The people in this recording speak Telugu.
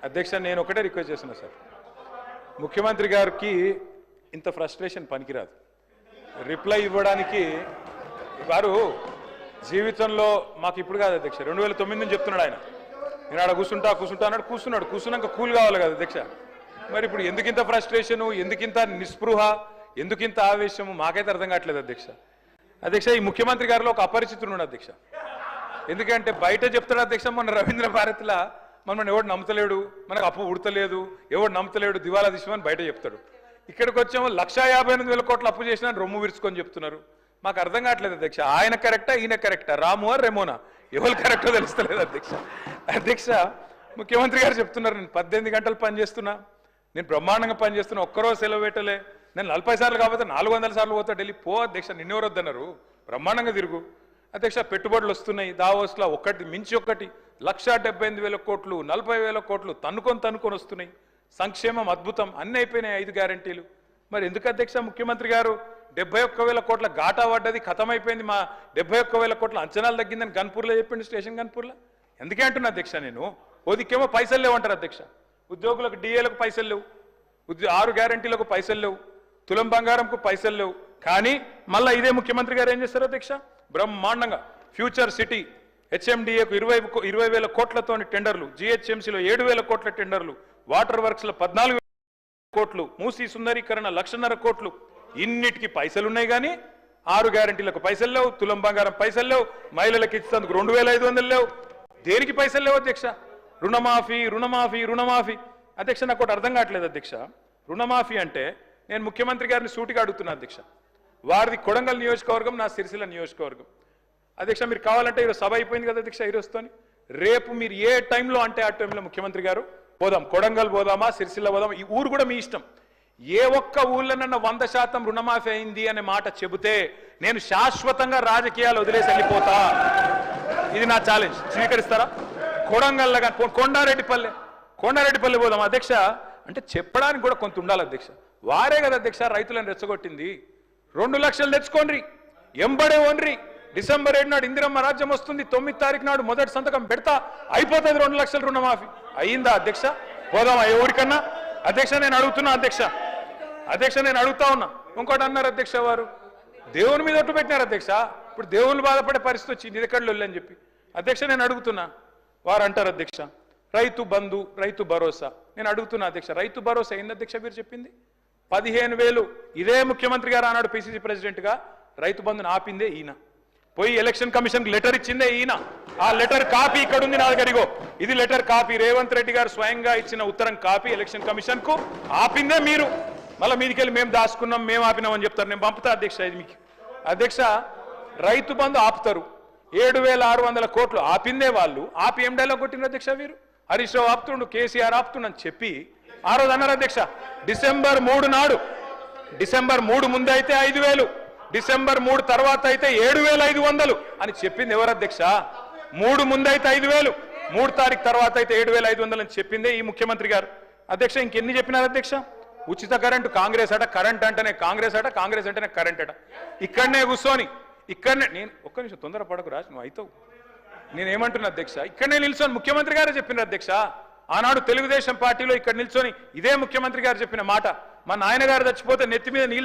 అధ్యక్ష నేను ఒకటే రిక్వెస్ట్ చేస్తున్నా సార్, ముఖ్యమంత్రి గారికి ఇంత ఫ్రస్ట్రేషన్ పనికిరాదు. రిప్లై ఇవ్వడానికి వారు జీవితంలో మాకు ఇప్పుడు కాదు అధ్యక్ష, 2009 నుంచి చెప్తున్నాడు ఆయన. నేను ఆడ కూర్చుంటా అన్నాడు, కూర్చున్నాక కూల్ కావాలి కదా అధ్యక్ష. మరి ఇప్పుడు ఎందుకింత ఫ్రస్ట్రేషను, ఎందుకింత నిస్పృహ, ఎందుకింత ఆవేశము మాకైతే అర్థం కావట్లేదు అధ్యక్ష. ఈ ముఖ్యమంత్రి గారిలో ఒక అపరిచితుడు అధ్యక్ష. ఎందుకంటే బయట చెప్తాడు అధ్యక్ష, మొన్న రవీంద్ర భారతిలా మనం ఎవడు నమ్మతలేడు, మనకు అప్పు ఉడతలేదు, ఎవడు నమ్మతలేడు, దివాలా తీసామని బయట చెప్తాడు. ఇక్కడికి వచ్చామో 1,58,000 కోట్ల అప్పు చేసినా రొమ్ము విరుచుకొని చెప్తున్నారు. మాకు అర్థం కావట్లేదు అధ్యక్ష, ఆయన కరెక్టా ఈయన కరెక్టా, రాము రెమోనా, ఎవరు కరెక్టో తెలుస్తలేదు అధ్యక్ష. ముఖ్యమంత్రి గారు చెప్తున్నారు నేను 18 గంటలు పనిచేస్తున్నా, నేను బ్రహ్మాండంగా పనిచేస్తున్నా, ఒక్కరోజు సెలవు పెట్టలే, నేను 40 సార్లు కాకపోతే 400 సార్లు పోతా ఢిల్లీ. పో అధ్యక్ష, నిన్నెవరు వద్దన్నారు, బ్రహ్మాండంగా తిరుగు అధ్యక్ష. పెట్టుబడులు వస్తున్నాయి దావోస్లో, ఒకటి మించి ఒకటి, 1,78,000 కోట్లు, 40,000 కోట్లు తన్నుకొని వస్తున్నాయి. సంక్షేమం అద్భుతం, అన్ని అయిపోయినాయి 5 గ్యారంటీలు. మరి ఎందుకు అధ్యక్ష ముఖ్యమంత్రి గారు 71,000 కోట్ల ఘాటా పడ్డది, ఖతమైపోయింది, మా 71,000 కోట్ల అంచనాలు తగ్గిందని గన్పూర్లో చెప్పిండు, స్టేషన్ గన్పూర్లో. ఎందుకే అంటున్నా అధ్యక్ష నేను, ఓదికేమో పైసలు లేవు అంటారు అధ్యక్ష, ఉద్యోగులకు డిఏలకు పైసలు లేవు, 6 గ్యారంటీలకు పైసలు లేవు, తులం బంగారంకు పైసలు లేవు. కానీ మళ్ళీ ఇదే ముఖ్యమంత్రి గారు ఏం చేస్తారు అధ్యక్ష, బ్రహ్మాండంగా ఫ్యూచర్ సిటీ హెచ్ఎండిఏకు 20,000 కోట్లతో టెండర్లు, జిహెచ్ఎంసీలో 7,000 కోట్ల టెండర్లు, వాటర్ వర్క్స్లో 14,000 కోట్లు, మూసీ సుందరీకరణ 1,50,000 కోట్లు. ఇన్నిటికి పైసలున్నాయి కానీ 6 గ్యారంటీలకు పైసలు లేవు, తులం బంగారం పైసలు లేవు, మహిళలకు ఇచ్చేందుకు 2,500 లేవు. దేనికి పైసలు లేవు అధ్యక్ష? రుణమాఫీ అధ్యక్ష. నాకు ఒకటి అర్థం కావట్లేదు అధ్యక్ష. రుణమాఫీ అంటే నేను ముఖ్యమంత్రి గారిని సూటిగా అడుగుతున్నా అధ్యక్ష, వారిది కొడంగల్ నియోజకవర్గం, నా సిరిసిల్ల నియోజకవర్గం అధ్యక్ష. మీరు కావాలంటే ఈరోజు సభ అయిపోయింది కదా అధ్యక్ష, ఈరోజుతోని రేపు మీరు ఏ టైంలో అంటే ఆ టైంలో ముఖ్యమంత్రి గారు పోదాం, కొడంగల్ పోదామా, సిరిసిల్ల పోదామా, ఈ ఊరు కూడా మీ ఇష్టం. ఏ ఒక్క ఊళ్ళోనన్నా 100% రుణమాఫీ అయింది అనే మాట చెబితే నేను శాశ్వతంగా రాజకీయాలు వదిలేసి వెళ్ళిపోతా. ఇది నా ఛాలెంజ్, స్వీకరిస్తారా? కొడంగల్లో కానీ కొండారెడ్డిపల్లి పోదాం అధ్యక్ష అంటే చెప్పడానికి కూడా కొంత ఉండాలి అధ్యక్ష. వారే కదా అధ్యక్ష రైతులను రెచ్చగొట్టింది. 2 లక్షలు తెచ్చుకోండి, ఎంబడే ఓన్రి, డిసెంబర్ 7 నాడు ఇందిరమ్మ రాజ్యం వస్తుంది, 9 తారీఖు నాడు మొదటి సంతకం పెడతా, అయిపోతుంది 2 లక్షల రుణమాఫీ. అయ్యిందా అధ్యక్ష? పోదామా ఏ ఊరికన్నా అధ్యక్ష? నేను అడుగుతున్నా అధ్యక్ష, నేను అడుగుతా ఉన్నా. ఇంకోటి అన్నారు అధ్యక్ష, వారు దేవుని మీద ఒట్టు పెట్టినారు అధ్యక్ష. ఇప్పుడు దేవుని బాధపడే పరిస్థితి వచ్చింది, ఇది ఎక్కడ అని చెప్పి అధ్యక్ష నేను అడుగుతున్నా. వారు అంటారు అధ్యక్ష రైతు బంధు, రైతు భరోసా. నేను అడుగుతున్నా అధ్యక్ష, రైతు భరోసా ఏంది అధ్యక్ష మీరు చెప్పింది? 15,000 ఇదే ముఖ్యమంత్రి గారు ఆనాడు పిసిసి ప్రెసిడెంట్గా రైతు బంధుని ఆపిందే ఈయన. పోయి ఎలక్షన్ కమిషన్కి లెటర్ ఇచ్చిందే ఈయన. ఆ లెటర్ కాపీ ఇక్కడ ఉంది నా దగ్గర, ఇగో ఇది లెటర్ కాపీ, రేవంత్ రెడ్డి గారు స్వయంగా ఇచ్చిన ఉత్తరం కాపీ ఎలక్షన్ కమిషన్ కు. ఆపిందే మీరు, మళ్ళీ మీదికెళ్ళి మేము దాచుకున్నాం, మేము ఆపినామని చెప్తారు. నేను పంపుతా అధ్యక్ష ఇది మీకు. అధ్యక్ష రైతు బంధు ఆపుతారు, 7,600 కోట్లు ఆపిందే వాళ్ళు. ఆపి ఏం డైలాగ్ కొట్టిన అధ్యక్ష వీరు? హరీష్ రావు ఆపుతుండు, కేసీఆర్ ఆపుతుండని చెప్పి ఆ రోజు అన్నారు అధ్యక్ష. డిసెంబర్ 3 నాడు, డిసెంబర్ 3 ముందు అయితే 5,000, డిసెంబర్ 3 తర్వాత అయితే 7,500 అని చెప్పింది ఎవరు అధ్యక్ష? 3 ముందు అయితే 5,000, 3 తారీఖు తర్వాత అయితే 7,500 అని చెప్పిందే ఈ ముఖ్యమంత్రి గారు. అధ్యక్ష ఇంకెన్ని చెప్పినారు అధ్యక్ష? ఉచిత కరెంటు కాంగ్రెస్ అట, కరెంట్ అంటేనే కాంగ్రెస్ అట, కాంగ్రెస్ అంటేనే కరెంట్ అట. ఇక్కడనే కూర్చొని నేను ఒక్క నిమిషం తొందర పడకు రాజు, నువ్వు అవుతావు. నేనేమంటున్నా అధ్యక్ష, ఇక్కడనే నిల్చొని ముఖ్యమంత్రి గారే చెప్పినారు అధ్యక్ష. ఆనాడు తెలుగుదేశం పార్టీలో ఇక్కడ నిల్చొని ఇదే ముఖ్యమంత్రి గారు చెప్పిన మాట, మా నాయన గారు చచ్చిపోతే నెత్తి మీద నీళ్ళు